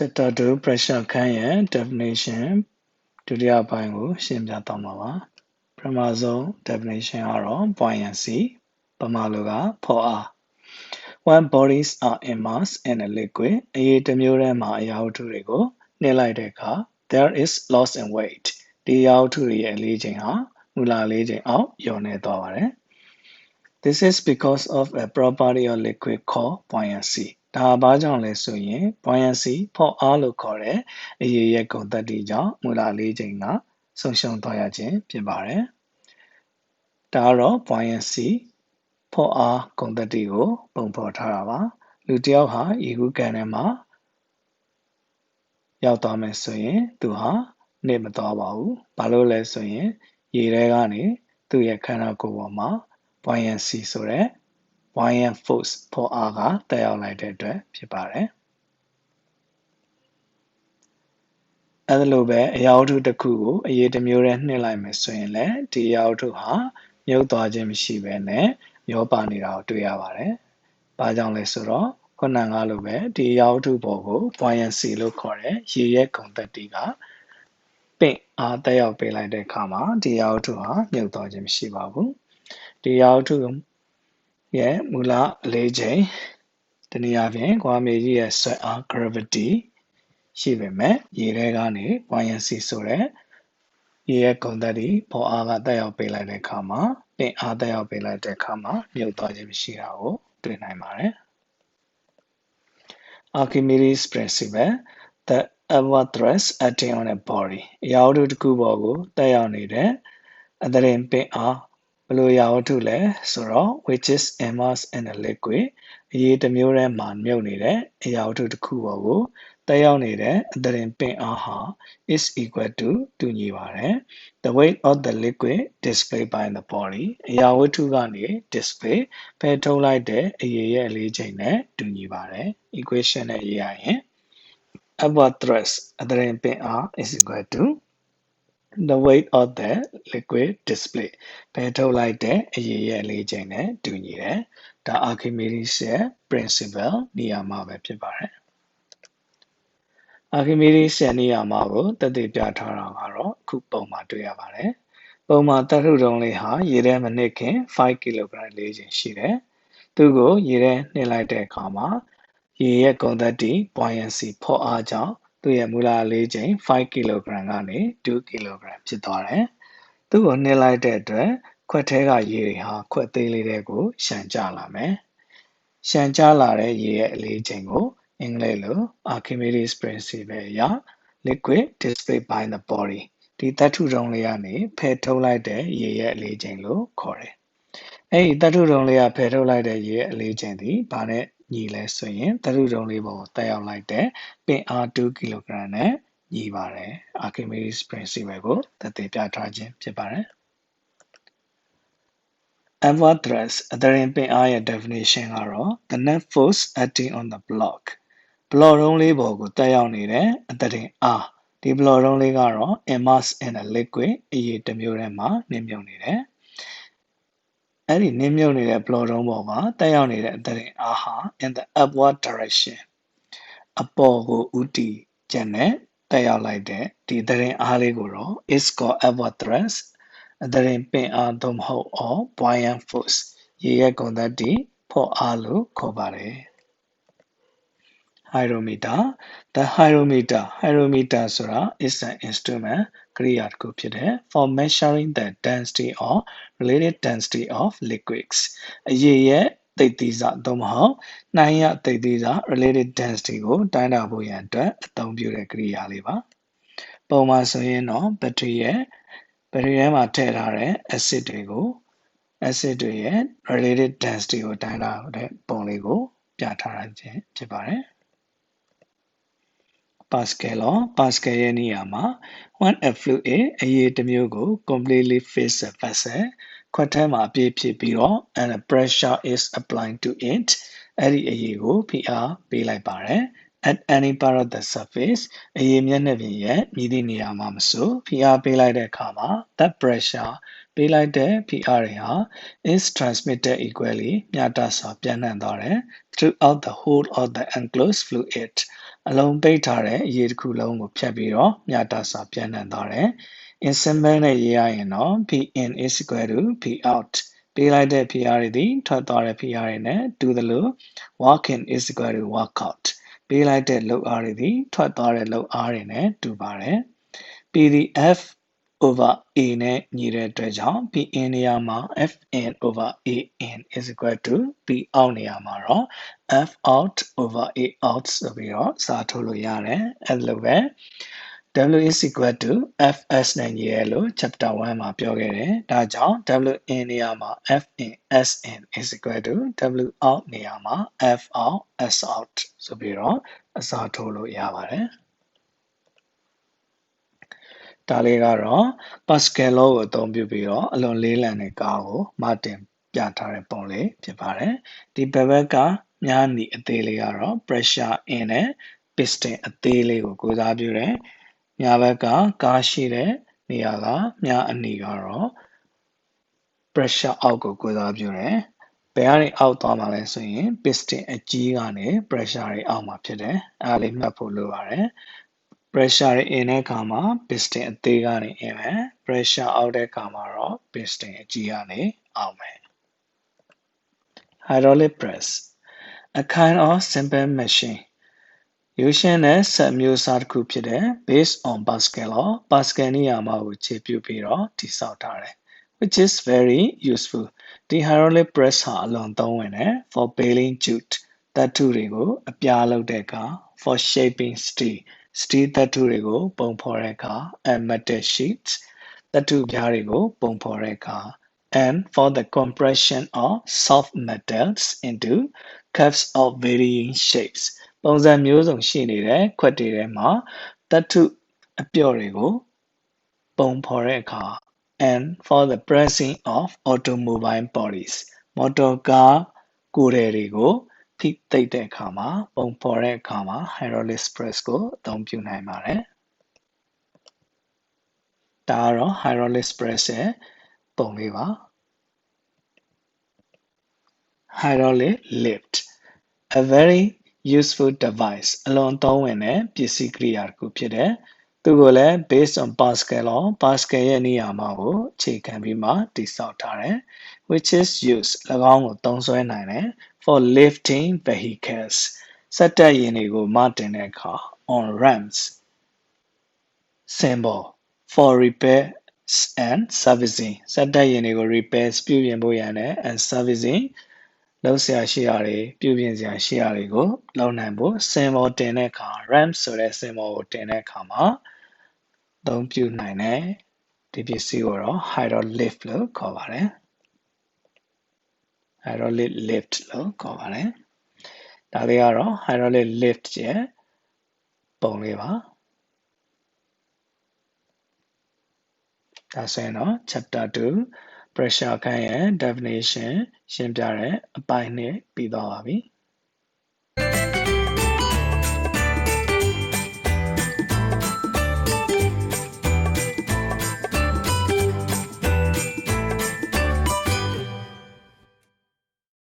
Chapter 2 Pressure ခန်းရဲ့ definition ဒုတိယပိုင်းကိုရှင်းပြသွားမှာပါပထမဆုံး definition ကတော့ buoyancy ပမာလိုကဖောအား when bodies are immersed in a liquid အရည်တစ်မျိုးထဲမှာအရာဝတ္ထုတွေကိုနှိပ်လိုက်တဲ့အခါ there is loss in weight ဒီအရာဝတ္ထုတွေရဲ့အလေးချိန်ဟာမူလအလေးချိန်အောက်လျော့နည်းသွားပါတယ် This is because of a property of liquid called buoyancy ဒါဘာကြောင့်လဲဆိုရင် buoyancy ဖောအားလို့ခေါ်တဲ့အရည်ရဲ့ဂုဏ်သတ္တိကြောင့်မူလအလေးချိန်ကဆုံးရှုံးသွားရခြင်းဖြစ်ပါတယ်ဒါကတော့ buoyancy ဖောအားဂုဏ်သတ္တိကိုပုံဖော်ထားတာပါလူတစ်ယောက်ဟာရေကူးကန်ထဲမှာရောက်သွားမယ်ဆိုရင်သူဟာနှိပ်မသွားပါဘူးဘာလို့လဲဆိုရင်ရေထဲကနေသူ့ရဲ့ခန္ဓာကိုယ်ပေါ်မှာ buoyancy ဆိုတဲ့ buoyant force ဖောအားကတက်ရောက်လိုက်တဲ့အတွက်ဖြစ်ပါတယ်အဲ့လိုပဲအရာဝတ္ထုတစ်ခုကိုအရည်တစ်မျိုးနဲ့နှိပ်လိုက်မယ်ဆိုရင်လည်းဒီအရာဝတ္ထုဟာမြုပ်သွားခြင်းမရှိဘဲနဲ့မျောပါနေတာကိုတွေ့ရပါတယ်။ဘာကြောင့်လဲဆိုတော့ခုနကလိုပဲဒီအရာဝတ္ထုပေါ်ကို buoyancy လို့ခေါ်တဲ့ရေရဲ့ဂုဏ်သတ္တိကပင့်အားတက်ရောက်ပေးလိုက်တဲ့အခါမှာဒီအရာဝတ္ထုဟာမြုပ်သွားခြင်းမရှိပါဘူး။ဒီအရာဝတ္ထုရဲ့မူလအလေးချိန်တနည်းအားဖြင့်ကွာမြေကြီးရဲ့ဆွဲအား gravity ရှိပေမဲ့ရေထဲကနေ buoyancy ဆိုတဲ့ရေရဲ့ဂုဏ်သတ္တိဖောအားကတက်ရောက်ပေးလိုက်တဲ့အခါမှာပင်အားတက်ရောက်ပေးလိုက်တဲ့အခါမှာမြုပ်သွားခြင်းမရှိတာကိုတွေ့နိုင်ပါတယ်။ Archimedes principle the upward thrust acting on a body အရာဝတ္ထုတစ်ခုပေါ်ကိုတက်ရောက်နေတဲ့အသရင်ပင်အားဘယ်လိုအရာဝတ္ထုလဲဆိုတော့ which is immersed in a liquid အရည်တစ်မျိုးထဲမှာမြုပ်နေတဲ့အရာဝတ္ထုတစ်ခုပေါ်ကိုတက်ရောက်နေတဲ့အသရင်ပင်အားဟာ is equal to တူညီပါတယ် the weight of the liquid displayed by the body အရာဝတ္ထုကနေ display ဖယ်ထုတ်လိုက်တဲ့အရည်ရဲ့အလေးချိန်နဲ့တူညီပါတယ် equation နဲ့ရေးရရင် upward thrust အသရင်ပင်အား is equal to the weight of the liquid display ဖယ်ထုတ်လိုက်တဲ့အရည်ရဲ့အလေးချိန်နဲ့တူညီတယ်ဒါ Archimedes ရဲ့ principle နေရာမှာပဲဖြစ်ပါတယ်Archimedes ရဲ့နေရာမှာကိုတသက်ပြထားတာကတော့အခုပုံမှာတွေ့ရပါတယ်။ပုံမှာတထုတုံးလေးဟာရေထဲမနစ်ခင်5 kg လေးချိန်ရှိတယ်။သူ့ကိုရေထဲနှိပ်လိုက်တဲ့အခါမှာရေရဲ့ဂုဏ်သတ္တိ buoyancy ဖော့အားကြောင့်သူ့ရဲ့မူလအလေးချိန်5 kg ကနေ2 kg ဖြစ်သွားတယ်။သူ့ကိုနှိပ်လိုက်တဲ့အတွက်ခွက်ထဲကရေတွေဟာခွက်သေးလေးတွေကိုရှန်ကျလာမယ်။ရှန်ကျလာတဲ့ရေရဲ့အလေးချိန်ကိုအင်္ဂလိပ်လို Archimedes principle အရ liquid displayed by the body ဒီသတ္ထုတုံးလေးကနေဖယ်ထုတ်လိုက်တဲ့ရေရဲ့အလေးချိန်လို့ခေါ်တယ်။အဲဒီသတ္ထုတုံးလေးကဖယ်ထုတ်လိုက်တဲ့ရေရဲ့အလေးချိန်ဒီဘာနဲ့ညီလဲဆိုရင်သတ္ထုတုံးလေးပေါ်တက်ရောက်လိုက်တဲ့ပင်အား2 kg နဲ့ညီပါတယ်။ Archimedes principle ကိုသက်သေပြထားခြင်းဖြစ်ပါတယ်။ Upward thrust အသရင်ပင်အားရဲ့ definition ကတော့ the net force acting on the block ဘလော့တုံးလေးပေါ်ကိုတက်ရောက်နေတဲ့အသရင်အားဒီဘလော့တုံးလေးကတော့ immersed in a liquid အရည်တစ်မျိုးထဲမှာနှိမ့်မြုပ်နေတယ်အဲ့ဒီနှိမ့်မြုပ်နေတဲ့ဘလော့တုံးပေါ်မှာတက်ရောက်နေတဲ့အသရင်အားဟာ in the upward direction အပေါ်ကိုဦးတည်ချက်နဲ့တက်ရောက်လိုက်တဲ့ဒီအသရင်အားလေးကိုတော့ is called upward thrust အသရင်ပင်အားသို့မဟုတ် or buoyant force ရေရဲ့ဂုဏ်သတ္တိဖော့အားလို့ခေါ်ပါတယ်။ Hydrometer the hydrometer ဆိုတာ is an instrument ကရိယာတစ်ခုဖြစ်တယ် for measuring the density or related density of liquids အရည်ရဲ့သိပ်သည်းစာသို့မဟုတ်နှိုင်းရသိပ်သည်းစာ related density ကိုတိုင်းတာဖို့ရန်အတွက်အသုံးပြုတဲ့ကရိယာလေးပါပုံမှန်ဆိုရင်တော့ဘက်ထရီထဲမှာထည့်ထားတဲ့ acid တွေရဲ့ related density ကိုတိုင်းတာတဲ့ပုံလေးကိုပြထားခြင်းဖြစ်ပါတယ်Pascal ရဲ့နေရာမှာ when a fluid အရည်တစ်မျိုးကို completely fills a vessel ခွက်ထဲမှာအပြည့်ဖြစ်ပြီးတော့ and a pressure is applied to it အဲ့ဒီအရည်ကိုဖိအားပေးလိုက်ပါတယ် at any part of the surface အရည်မျက်နှာပြင်ရဲ့မည်သည့်နေရာမှာမဆိုဖိအားပေးလိုက်တဲ့အခါမှာ that pressure ပေးလိုက်တဲ့ဖိအားတွေဟာ is transmitted equally မျှတစွာပြန့်နှံ့သွားတယ် throughout the whole of the enclosed fluid Alone beta ye kulong piabiro, Yatasa pianandare. In Sembene Yaino, P in is equal to P out. P like the PRD, Totore PRN, do the loo, walk in is equal to walk out. P like the low RD, Totore low RN, do bare. PDF over A နဲ့ ညီတဲ့အတွက်ကြောင့် PN နေရာမှာ FN over AN is equal to P out နေရာမှာတော့ F out over A out ဆိုပြီးတော့စာထုတ်လို့ရတယ်အဲ့လိုပဲ W is equal to FS နဲ့ညီရလို့ chapter 1မှာပြောခဲ့တယ်ဒါကြောင့် WN နေရာမှာ FN SN is equal to W out နေရာမှာ F out S out ဆိုပြီးတော့အစားထိုးလို့ရပါတယ်ဒါလေးကတော့ Pascal law ကိုအသုံးပြုပြီးတော့အလွန်လေးလံတဲ့ကားကိုမတင်ပြထားတဲ့ပုံလေးဖြစ်ပါတယ်။ဒီဘက်ကများနီအသေးလေးကတော့ pressure in နဲ့ piston အသေးလေးကိုကိုစားပြုတယ်။ညာဘက်ကကားရှိတဲ့နေရာကများအနီကတော့ pressure အောက်ကိုကိုစားပြုတယ်။ဘယ်ကနေအောက်သွားမှာလဲဆိုရင် piston အကြီးကနေ pressure တွေအောက်မှာဖြစ်တယ်။အဲဒါလေးမှတ်ဖို့လိုပါတယ်။ pressure တွေ in တဲ့အခါမှာ piston အသေးကနေ in မယ် pressure အောက်တဲ့အခါမှာတော့ piston အကြီးကနေအောက်မယ် hydraulic press a kind of simple machine ရိုးရှင်းတဲ့စက်မျိုးစားတစ်ခုဖြစ်တဲ့ based on Pascal law Pascal နိယာမကိုခြေပြုပြီးတော့တည်ဆောက်ထားတယ် which is very useful ဒီ hydraulic press ဟာအလွန်သုံးဝင်တယ် for baling jute သတ္တုတွေကိုအပြားလုပ်တဲ့အခါ for shaping steel သတ္တုတွေကိုပုံဖော်တဲ့အခါ and metal sheets သတ္တုပြားတွေကိုပုံဖော်တဲ့အခါ and for the compression of soft metals into cups of varying shapes ပုံစံမျိုးစုံရှိနေတဲ့ခွက်တွေထဲမှာသတ္တုအပျော့တွေကိုပုံဖော်တဲ့အခါ and for the pressing of automobile bodies မော်တော်ကားကိုယ်ထည်တွေကိုဖိသိပ်တဲ့အခါမှာပုံဖော်တဲ့အခါမှာ hydraulic press ကိုအသုံးပြုနိုင်ပါတယ်ဒါကတော့ hydraulic press ရဲ့ပုံလေးပါ hydraulic lift a very useful device အလွန်သုံးဝင်တဲ့ပစ္စည်းကိရိယာတစ်ခုဖြစ်တယ်သူကိုလည်း based on Pascal law Pascal ရဲ့နိယာမကိုအခြေခံပြီးမှတည်ဆောက်ထားတယ် which is used ၎င်းကိုသုံးစွဲနိုင်တယ် for lifting vehicles စက်တပ်ယာဉ်တွေကိုမတင်တဲ့အခါ on ramps symbol for repairs and servicing စက်တပ်ယာဉ်တွေကို repairs ပြုပြင်ဖို့ရန်နဲ့ and servicing လုပ်ဆရာရှိတာတွေပြုပြင်ဆရာရှိတာတွေကိုလုပ်နိုင်ဖို့ symbol တင်တဲ့အခါ ramp ဆိုတဲ့ symbol ကိုတင်တဲ့အခါမှာအသုံးပြုနိုင်တယ်ဒီပစ္စည်းကိုတော့ hydraulic lift လို့ခေါ်ပါတယ် hydraulic lift လို့ခေါ်ပါတယ်ဒါလေးကတော့ hydraulic lift ရဲ့ပုံလေးပါဒါဆိုရင်တော့ chapter 2 pressure ခန်းရဲ့ definition ရှင်းပြတဲ့အပိုင်းနဲ့ပြီးသွားပါပြီ